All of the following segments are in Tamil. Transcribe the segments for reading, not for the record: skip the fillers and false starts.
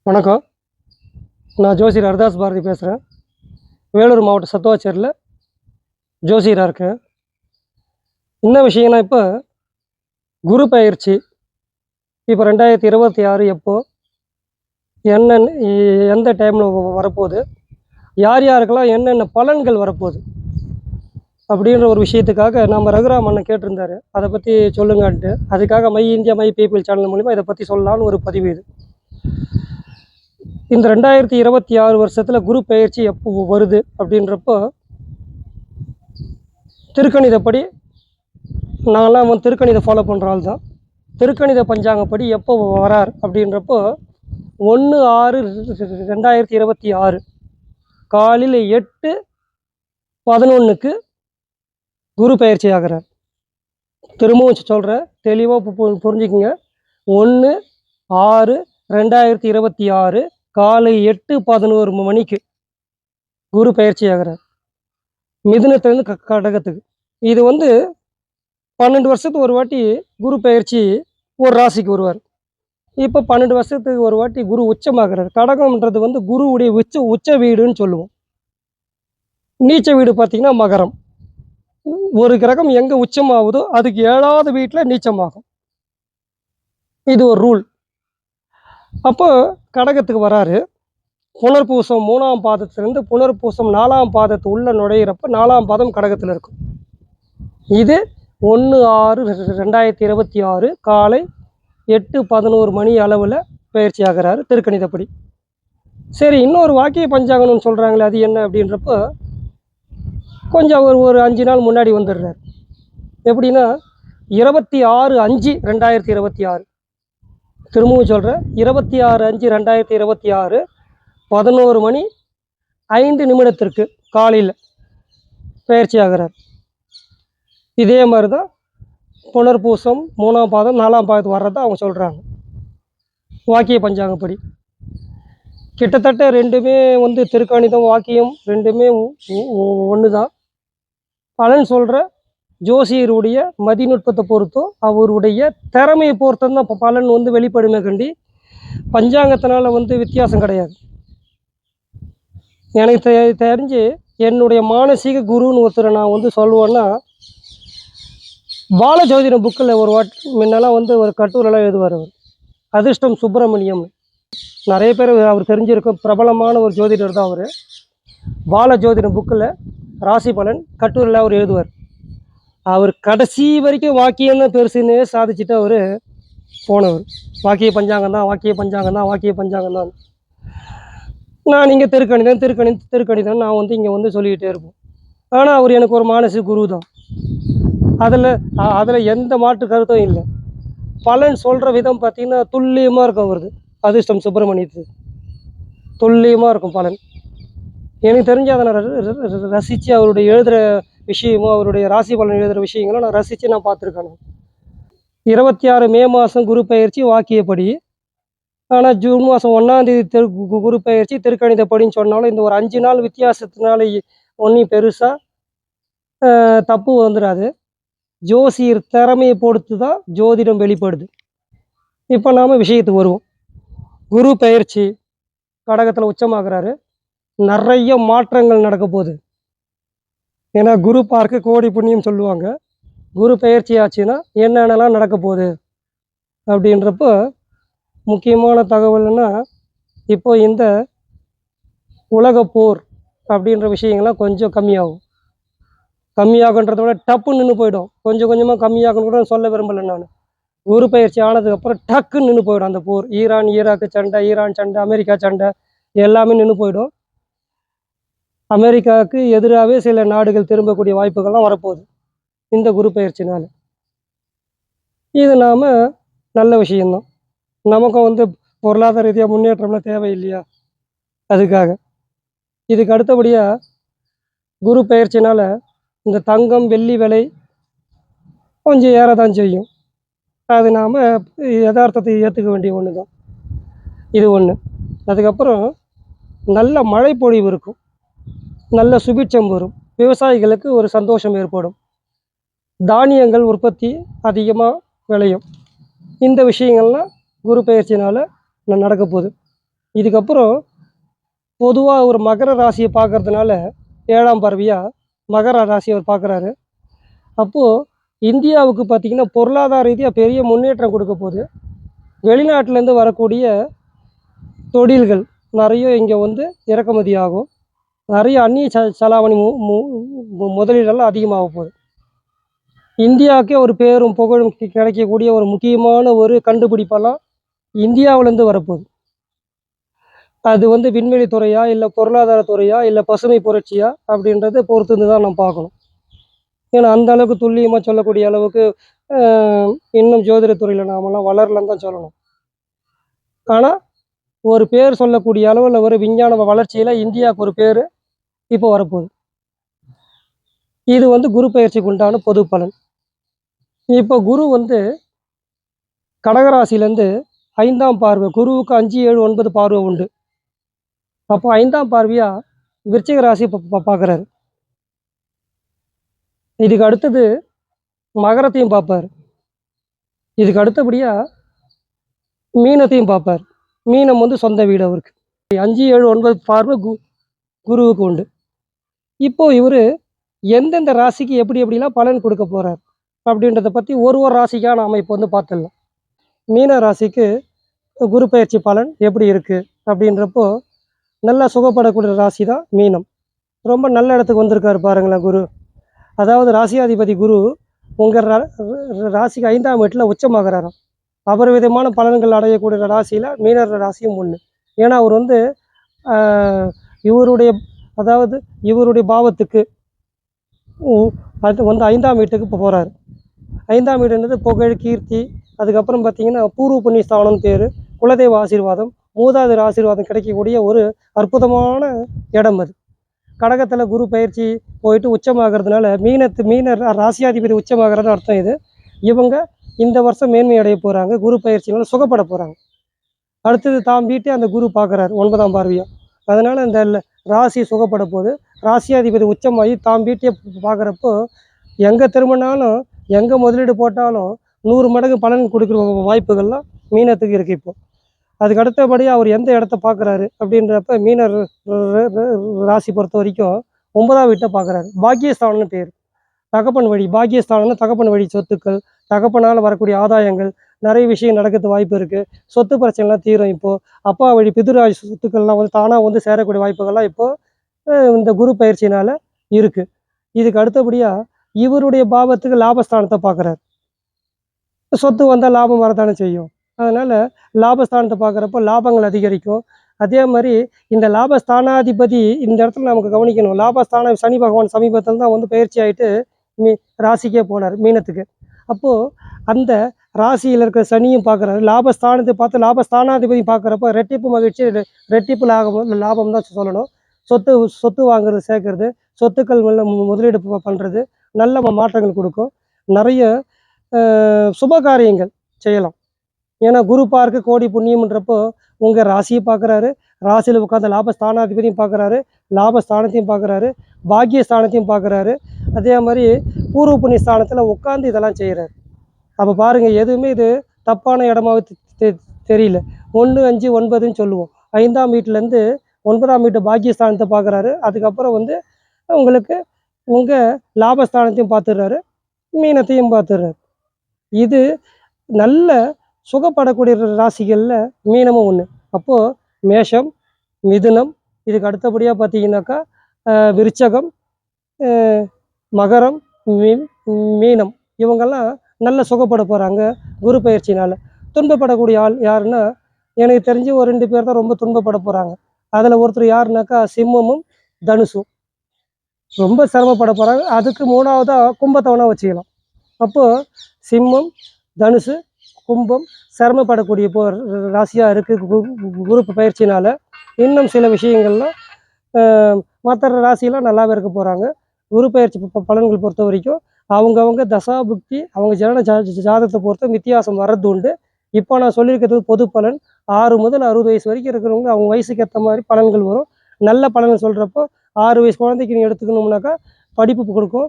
வணக்கம். நான் ஜோசியர் ஹரிதாஸ் பாரதி பேசுகிறேன். வேலூர் மாவட்டம் சத்துவாச்சேரியில் ஜோசியராக இருக்கேன். என்ன விஷயம்னா, இப்போ குரு பயிற்சி இப்போ 2026 எப்போ, என்னென்ன எந்த டைமில் வரப்போகுது, யார் யாருக்கெல்லாம் என்னென்ன பலன்கள் வரப்போகுது அப்படின்ற ஒரு விஷயத்துக்காக நம்ம ரகுராம் அண்ணன் கேட்டிருந்தார். அதை பற்றி சொல்லுங்கன்ட்டு, அதுக்காக my India my people channel மூலிமா இதை பற்றி சொல்லலான்னு ஒரு பதிவு இது. இந்த 2026 வருஷத்தில் குரு பயிற்சி எப்போ வருது அப்படின்றப்போ, திருக்கணிதப்படி நாங்களாம் திருக்கணிதை ஃபாலோ பண்ணுற ஆள் தான். திருக்கணித பஞ்சாங்கப்படி எப்போ வரார் அப்படின்றப்போ 1/6/2026 காலையில் 8:11 குரு பயிற்சி ஆகிறார். திரும்பவும் சொல்கிறேன், தெளிவாக புரிஞ்சுக்குங்க. 1/6/2026 காலை 8:11 மணிக்கு குரு பயிற்சி ஆகிறார், மிதுனத்திலேருந்து கடகத்துக்கு. இது 12 வருஷத்துக்கு ஒரு வாட்டி குரு பயிற்சி ஒரு ராசிக்கு வருவார். இப்போ 12 வருஷத்துக்கு ஒரு வாட்டி குரு உச்சமாகிறார். கடகம்ன்றது குருவுடைய உச்ச வீடுன்னு சொல்லுவோம். நீச்ச வீடு பார்த்திங்கன்னா மகரம். ஒரு கிரகம் எங்கே உச்சமாகுதோ அதுக்கு 7வது வீட்டில் நீச்சமாகும். இது ஒரு ரூல். அப்போ கடகத்துக்கு வராரு. புனர்பூசம் 3ஆம் பாதத்திலிருந்து புனர்பூசம் 4ஆம் பாதத்து உள்ள நுழையிறப்ப 4ஆம் பாதம் கடகத்தில் இருக்கும். இது 1/6/2026 காலை 8:11 மணி அளவில் பயிற்சி ஆகிறாரு திருக்கணிதப்படி. சரி, இன்னொரு வாக்கிய பஞ்சாங்கம்னு சொல்கிறாங்களே, அது என்ன அப்படின்றப்போ கொஞ்சம் ஒரு 5 நாள் முன்னாடி வந்துடுறார். எப்படின்னா 26/5/2026, திரும்பவும் சொல்கிறேன், 26/5/2026 11:05 காலையில் பயிற்சி ஆகிறார். இதே மாதிரி தான் புனர்பூசம் 3ஆம் பாதம் 4ஆம் பாதத்துக்கு வர்றதா அவங்க சொல்கிறாங்க வாக்கிய பஞ்சாங்கப்படி. கிட்டத்தட்ட ரெண்டுமே திருக்கணிதம் வாக்கியம் ரெண்டுமே ஒன்று தான். பலன் சொல்கிற ஜோசியருடைய மதிநுட்பத்தை பொறுத்தும் அவருடைய திறமையை பொறுத்தும் தான் பலன் வெளிப்படுமே கண்டி பஞ்சாங்கத்தினால வித்தியாசம் கிடையாது. எனக்கு தெரிஞ்சு என்னுடைய மானசீக குருன்னு ஒருத்தரை நான் சொல்லுவேன்னா, பாலஜோதிடம் புக்கில் ஒரு முன்னெல்லாம் ஒரு கட்டுரைலாம் எழுதுவார். அவர் அதிர்ஷ்டம் சுப்பிரமணியம், நிறைய பேர் அவர் தெரிஞ்சிருக்கும், பிரபலமான ஒரு ஜோதிடர் தான் அவர். பாலஜோதிடம் புக்கில் ராசி பலன் கட்டுரையில் அவர் எழுதுவார். அவர் கடைசி வரைக்கும் வாக்கியம் தான் பெருசுன்னு சாதிச்சுட்டு அவர் போனவர். வாக்கிய பஞ்சாங்கம் தான், வாக்கிய பஞ்சாங்கம் தான், வாக்கிய பஞ்சாங்கம் தான். நான் இங்கே திருக்கணிதம் நான் இங்கே சொல்லிக்கிட்டே இருப்போம். ஆனால் அவர் எனக்கு ஒரு மானசீக குரு தான். அதில் எந்த மாற்று கருத்தும் இல்லை. பலன் சொல்கிற விதம் பார்த்திங்கன்னா துல்லியமாக இருக்கும். அவரது அதிர்ஷ்டம் சுப்பிரமணியத்துக்கு துல்லியமாக இருக்கும் பலன். எனக்கு தெரிஞ்சு அதை நான் ரசித்து அவருடைய எழுதுகிற விஷயமோ அவருடைய ராசி பலன் எழுதுகிற விஷயங்களும் நான் ரசித்து நான் பார்த்துருக்கேன். 26 மே மாதம் குரு பயிற்சி வாக்கியப்படி. ஆனால் ஜூன் மாதம் 1ஆம் தேதி குரு பயிற்சி திருக்கணிதப்படின்னு சொன்னாலும் இந்த ஒரு 5 நாள் வித்தியாசத்தினால ஒன்றும் பெருசாக தப்பு வந்துடாது. ஜோசியர் திறமையை பொறுத்து தான் ஜோதிடம் வெளிப்படுது. இப்போ நாம் விஷயத்துக்கு வருவோம். குரு பயிற்சி கடகத்தில் உச்சமாகிறாரு. நிறைய மாற்றங்கள் நடக்க போகுது. ஏன்னா குரு பார்க்க கோடி புண்ணியம் சொல்லுவாங்க. குரு பயிற்சி ஆச்சுன்னா என்னென்னலாம் நடக்க போகுது அப்படின்றப்போ முக்கியமான தகவல்னா, இப்போ இந்த உலக போர் அப்படின்ற விஷயங்கள்லாம் கொஞ்சம் கம்மியாகுன்றத விட டப்புன்னு நின்று போயிடும். கொஞ்சம் கொஞ்சமாக கம்மியாகணும் கூட சொல்ல விரும்பலை நான். குரு பயிற்சி ஆனதுக்கப்புறம் டக்குன்னு நின்று போயிடும் அந்த போர். ஈராக்கு சண்டை, ஈரான் சண்டை, அமெரிக்கா சண்டை எல்லாமே நின்று போயிடும். அமெரிக்காவுக்கு எதிராகவே சில நாடுகள் திரும்பக்கூடிய வாய்ப்புகள்லாம் வரப்போகுது இந்த குரு பயிற்சினால். இது நாம் நல்ல விஷயந்தான். நமக்கும் பொருளாதார ரீதியாக முன்னேற்றம்லாம் தேவை இல்லையா? அதுக்காக இதுக்கு அடுத்தபடியாக குரு பயிற்சினால் இந்த தங்கம் வெள்ளி விலை கொஞ்சம் ஏறதான் செய்யும். அது நாம் யதார்த்தத்தை ஏற்றுக்க வேண்டிய ஒன்று தான். இது ஒன்று. அதுக்கப்புறம் நல்ல மழை பொழிவு இருக்கும், நல்ல சுபிட்சம் வரும், விவசாயிகளுக்கு ஒரு சந்தோஷம் ஏற்படும், தானியங்கள் உற்பத்தி அதிகமாக விளையும். இந்த விஷயங்கள்லாம் குரு பயிற்சினால் நடக்க போகுது. இதுக்கப்புறம் பொதுவாக ஒரு மகர ராசியை பார்க்கறதுனால 7ஆம் பார்வையாக மகர ராசியை அவர் பார்க்குறாரு. அப்போது இந்தியாவுக்கு பார்த்திங்கன்னா பொருளாதார ரீதியாக பெரிய முன்னேற்றம் கொடுக்க போகுது. வெளிநாட்டிலேருந்து வரக்கூடிய தொழில்கள் நிறைய இங்கே வந்து இறக்குமதி ஆகும். நிறைய அந்நிய செலாவணி முதலீடெல்லாம் அதிகமாக போகுது. இந்தியாவுக்கே ஒரு பேரும் புகழும் கிடைக்கக்கூடிய ஒரு முக்கியமான ஒரு கண்டுபிடிப்பெல்லாம் இந்தியாவிலேருந்து வரப்போகுது. அது வந்து விண்வெளி துறையா, இல்லை பொருளாதார துறையா, இல்லை பசுமை புரட்சியா அப்படின்றத பொறுத்து தான் நம்ம பார்க்கணும். ஏன்னா அந்த அளவுக்கு துல்லியமாக சொல்லக்கூடிய அளவுக்கு இன்னும் ஜோதிட துறையில் நாமெல்லாம் வளரலன்னு தான் சொல்லணும். ஆனால் ஒரு பேர் சொல்லக்கூடிய அளவில் ஒரு விஞ்ஞான வளர்ச்சியில் இந்தியாவுக்கு ஒரு பேர் இப்போ வரப்போகுது. இது வந்து குரு பயிற்சிக்கு உண்டான பொது பலன். இப்போ குரு வந்து கடகராசிலேருந்து 5ஆம் பார்வை, குருவுக்கு 5, 7, 9 பார்வை உண்டு. அப்போ 5ஆம் பார்வையாக விருச்சிக ராசி பார்க்குறாரு. இதுக்கு அடுத்தது மகரத்தையும் பார்ப்பார். இதுக்கு அடுத்தபடியாக மீனத்தையும் பார்ப்பார். மீனம் வந்து சொந்த வீடு அவருக்கு. 5, 7, 9 பார்வை குருவுக்கு உண்டு. இப்போது இவர் எந்தெந்த ராசிக்கு எப்படி எப்படிலாம் பலன் கொடுக்க போகிறார் அப்படின்றத பற்றி ஒரு ராசிக்காக நாம் இப்போ வந்து பார்த்துடலாம். மீன ராசிக்கு குரு பயிற்சி பலன் எப்படி இருக்குது அப்படின்றப்போ நல்லா சுகப்படக்கூடிய ராசி தான் மீனம். ரொம்ப நல்ல இடத்துக்கு வந்திருக்காரு பாருங்களேன் குரு. அதாவது ராசியாதிபதி குரு உங்கள் ராசிக்கு 5ஆம் வீட்டில் உச்சமாகிறாராம். அபரிவிதமான பலன்கள் அடையக்கூடிய ராசியில் மீனர் ராசியும் ஒன்று. ஏன்னா அவர் வந்து இவருடைய பாவத்துக்கு அது வந்து 5ஆம் வீட்டுக்கு இப்போ போகிறாரு. 5ஆம் வீடுன்றது புகழ், கீர்த்தி, அதுக்கப்புறம் பார்த்திங்கன்னா பூர்வ புண்ணிய ஸ்தானம்னு பேர், குலதெய்வ ஆசீர்வாதம், மூதாதையர் ஆசீர்வாதம் கிடைக்கக்கூடிய ஒரு அற்புதமான இடம் அது. கடகத்தில் குரு பயிற்சி போயிட்டு உச்சமாகிறதுனால மீனர் ராசியாதிபதி உச்சமாகிறது அர்த்தம் இது. இவங்க இந்த வருஷம் மேன்மை அடைய போகிறாங்க. குரு பயிற்சினால சுகப்பட போகிறாங்க. அடுத்தது தாம் வீட்டை அந்த குரு பார்க்குறாரு 9ஆம் பார்வையாக. அதனால் இந்த ராசி சுகப்பட போகுது. ராசியாதிபதி உச்சமாகி தாம் வீட்டையே பார்க்குறப்போ எங்கே திரும்பினாலும் எங்கே முதலீடு போட்டாலும் 100 மடங்கு பலன் கொடுக்குற வாய்ப்புகள்லாம் மீனத்துக்கு இருக்குது. இப்போ அதுக்கு அடுத்தபடியாக அவர் எந்த இடத்த பார்க்குறாரு அப்படின்றப்ப மீனர் ராசி பொறுத்த வரைக்கும் 9ஆம் வீட்டை பார்க்குறாரு. பாக்கியஸ்தானம்னு பேர். தகப்பன் வழி பாக்கியஸ்தானம்னா தகப்பன் வழி சொத்துக்கள், தகப்பனால் வரக்கூடிய ஆதாயங்கள், நிறைய விஷயம் நடக்கிறது வாய்ப்பு இருக்குது. சொத்து பிரச்சனைலாம் தீரும். இப்போது அப்பா வழி பிதுராஜ் சொத்துக்கள்லாம் வந்து தானாக வந்து சேரக்கூடிய வாய்ப்புகள்லாம் இப்போது இந்த குரு பயிற்சினால் இருக்குது. இதுக்கு அடுத்தபடியாக இவருடைய பாவத்துக்கு லாபஸ்தானத்தை பார்க்குறாரு. சொத்து வந்தால் லாபம் வரத்தானே செய்யும். அதனால் லாபஸ்தானத்தை பார்க்குறப்போ லாபங்கள் அதிகரிக்கும். அதே மாதிரி இந்த லாபஸ்தானாதிபதி இந்த இடத்துல நமக்கு கவனிக்கணும். லாபஸ்தான சனி பகவான் சமீபத்தில் தான் வந்து பயிற்சி ஆகிட்டு ராசிக்கே போனார் மீனத்துக்கு. அப்போது அந்த ராசியில் இருக்கிற சனியும் பார்க்குறாரு. லாபஸ்தானத்தை பார்த்து லாபஸ்தானாதிபதி பார்க்குறப்போ ரெட்டிப்பு மகிழ்ச்சி, ரெட்டிப்பு லாபம் தான் சொல்லணும். சொத்து வாங்குறது, சேர்க்கறது, சொத்துக்கள் முதலீடு பண்ணுறது நல்ல மாற்றங்கள் கொடுக்கும். நிறைய சுப காரியங்கள் செய்யலாம். ஏன்னா குரு பார்க்க கோடி புண்ணியம்ன்றப்போ உங்கள் ராசியை பார்க்குறாரு. ராசியில் உட்காந்து லாபஸ்தானாதிபதியும் பார்க்குறாரு, லாபஸ்தானத்தையும் பார்க்குறாரு, பாக்கியஸ்தானத்தையும் பார்க்குறாரு. அதே மாதிரி பூர்வ புண்ணிய ஸ்தானத்தில் உட்காந்து இதெல்லாம் செய்கிறாரு. அப்போ பாருங்கள், எதுவுமே இது தப்பான இடமாவது தெரியல. 1, 5, 9ன்னு சொல்லுவோம். 5ஆம் வீட்டிலேருந்து 9ஆம் வீட்டு பாக்கியஸ்தானத்தை பார்க்குறாரு. அதுக்கப்புறம் வந்து உங்களுக்கு உங்கள் லாபஸ்தானத்தையும் பார்த்துடுறாரு, மீனத்தையும் பார்த்துடுறாரு. இது நல்ல சுகப்படக்கூடிய ராசிகளில் மீனமும் ஒன்று. அப்போது மேஷம், மிதுனம், இதுக்கு அடுத்தபடியாக பார்த்தீங்கன்னாக்கா விருச்சகம், மகரம், மீனம், இவங்கெல்லாம் நல்ல சுகப்பட போகிறாங்க குரு பயிற்சினால். துன்பப்படக்கூடிய ஆள் யாருன்னா எனக்கு தெரிஞ்சு ஒரு 2 பேர் தான் ரொம்ப துன்பப்பட போகிறாங்க. அதில் ஒருத்தர் யாருனாக்கா சிம்மமும் தனுசும் ரொம்ப சிரமப்பட போகிறாங்க. அதுக்கு 3வதாக கும்பத்தவனா வச்சுக்கலாம். அப்போது சிம்மம், தனுசு, கும்பம் சிரமப்படக்கூடிய ராசியாக இருக்குது குரு பயிற்சினால். இன்னும் சில விஷயங்கள்லாம் மற்ற ராசியெல்லாம் நல்லாவே இருக்க போகிறாங்க. குரு பயிற்சி பலன்கள் பொறுத்த வரைக்கும் அவங்கவுங்க தசாபுக்தி அவங்க ஜனன ஜாதகத்தை பொறுத்த வித்தியாசம் வர்றது உண்டு. இப்போ நான் சொல்லியிருக்கிறது பொது பலன். 6 முதல் 60 வயசு வரைக்கும் இருக்கிறவங்க அவங்க வயசுக்கு ஏற்ற மாதிரி பலன்கள் வரும். நல்ல பலன்கள் சொல்கிறப்போ 6 வயசு குழந்தைக்கு நீ எடுத்துக்கணும்னாக்கா படிப்பு கொடுக்கும்,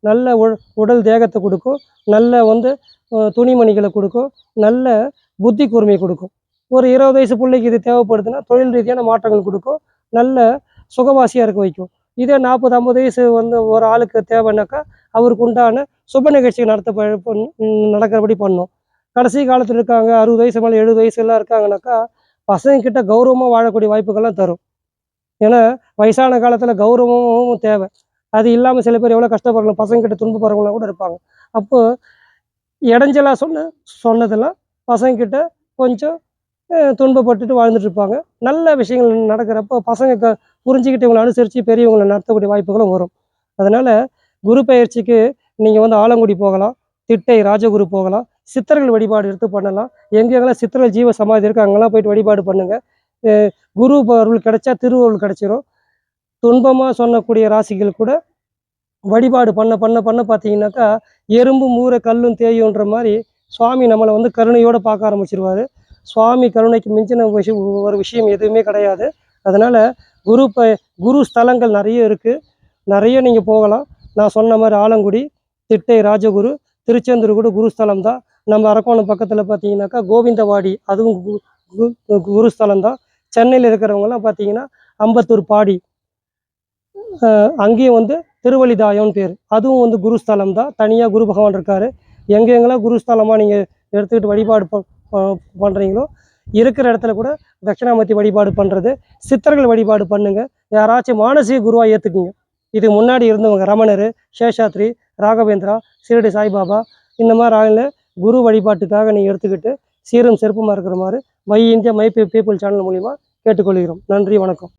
நல்ல உடல் தேகத்தை கொடுக்கும், நல்ல வந்து துணிமணிகளை கொடுக்கும், நல்ல புத்தி கூர்மையை கொடுக்கும். ஒரு 20 வயசு பிள்ளைக்கு இது தேவைப்படுதுன்னா தொழில் ரீதியான மாற்றங்கள் கொடுக்கும், நல்ல சுகவாசியாக இருக்க வைக்கும். இதே 40 50 வயசு வந்து ஒரு ஆளுக்கு தேவைன்னாக்கா அவருக்கு உண்டான சுப நிகழ்ச்சி நடக்கிறபடி பண்ணும். கடைசி காலத்தில் இருக்காங்க 60 வயசு மேலே 70 வயசுலாம் இருக்காங்கனாக்கா பசங்கக்கிட்ட கௌரவமாக வாழக்கூடிய வாய்ப்புகள்லாம் தரும். ஏன்னா வயசான காலத்தில் கௌரவமும் தேவை. அது இல்லாமல் சில பேர் எவ்வளோ கஷ்டப்படுறாங்க, பசங்கக்கிட்ட துன்பப்படுறவங்களாம் கூட இருப்பாங்க. அப்போது இடைஞ்சலா சொன்னதெல்லாம் பசங்கக்கிட்ட கொஞ்சம் துன்பப்பட்டுட்டு வாழ்ந்துட்டு இருப்பாங்க. நல்ல விஷயங்கள் நடக்கிறப்போ பசங்க புரிஞ்சுக்கிட்டு இவங்களை அனுசரித்து பெரியவங்களை நடத்தக்கூடிய வாய்ப்புகளும் வரும். அதனால் குரு பெயர்ச்சிக்கு நீங்கள் வந்து ஆலங்குடி போகலாம், திட்டை ராஜகுரு போகலாம், சித்தர்கள் வழிபாடு எடுத்து பண்ணலாம். எங்கெங்கெல்லாம் சித்தர்கள் ஜீவ சமாதி இருக்குது அங்கெல்லாம் போயிட்டு வழிபாடு பண்ணுங்கள். குரு அருள் கிடைச்சா திருவருள் கிடைச்சிரும். துன்பமாக சொல்லக்கூடிய ராசிகள் கூட வழிபாடு பண்ண பண்ண பண்ண பார்த்தீங்கன்னாக்கா எறும்பும் ஊற கல்லும் தேயுன்ற மாதிரி சுவாமி நம்மளை வந்து கருணையோடு பார்க்க ஆரம்பிச்சிருவார். சுவாமி கருணைக்கு மிஞ்சின ஒரு விஷயம் எதுவுமே கிடையாது. அதனால் குரு ஸ்தலங்கள் நிறைய இருக்குது, நிறைய நீங்கள் போகலாம். நான் சொன்ன மாதிரி ஆலங்குடி, திட்டை ராஜகுரு, திருச்செந்தூர் கூட குருஸ்தலம் தான். நம்ம அரக்கோணம் பக்கத்தில் பார்த்தீங்கன்னாக்கா கோவிந்தவாடி, அதுவும் குருஸ்தலம் தான். சென்னையில் இருக்கிறவங்கலாம் பார்த்தீங்கன்னா அம்பத்தூர் பாடி, அங்கேயும் வந்து திருவழிதாயம்னு பேர், அதுவும் வந்து குருஸ்தலம் தான். தனியாக குரு பகவான் இருக்கார். எங்கெங்கெல்லாம் குருஸ்தலமாக நீங்கள் எடுத்துக்கிட்டு வழிபாடு பண்ணுறீங்களோ இருக்கிற இடத்துல கூட தட்சிணாமூர்த்தி வழிபாடு பண்ணுறது, சித்தர்கள் வழிபாடு பண்ணுங்கள். யாராச்சும் மானசீக குருவாக ஏற்றுக்குங்க. இது முன்னாடி இருந்தவங்க ரமணர், சேஷாத்ரி, ராகவேந்திரா, ஷிரடி சாய்பாபா, இந்த மாதிரி ஆளில் குரு வழிபாட்டுக்காக நீங்கள் எடுத்துக்கிட்டு சீரும் சிறப்புமாக இருக்கிற மாதிரி my India my people channel மூலிமா கேட்டுக்கொள்கிறோம். நன்றி, வணக்கம்.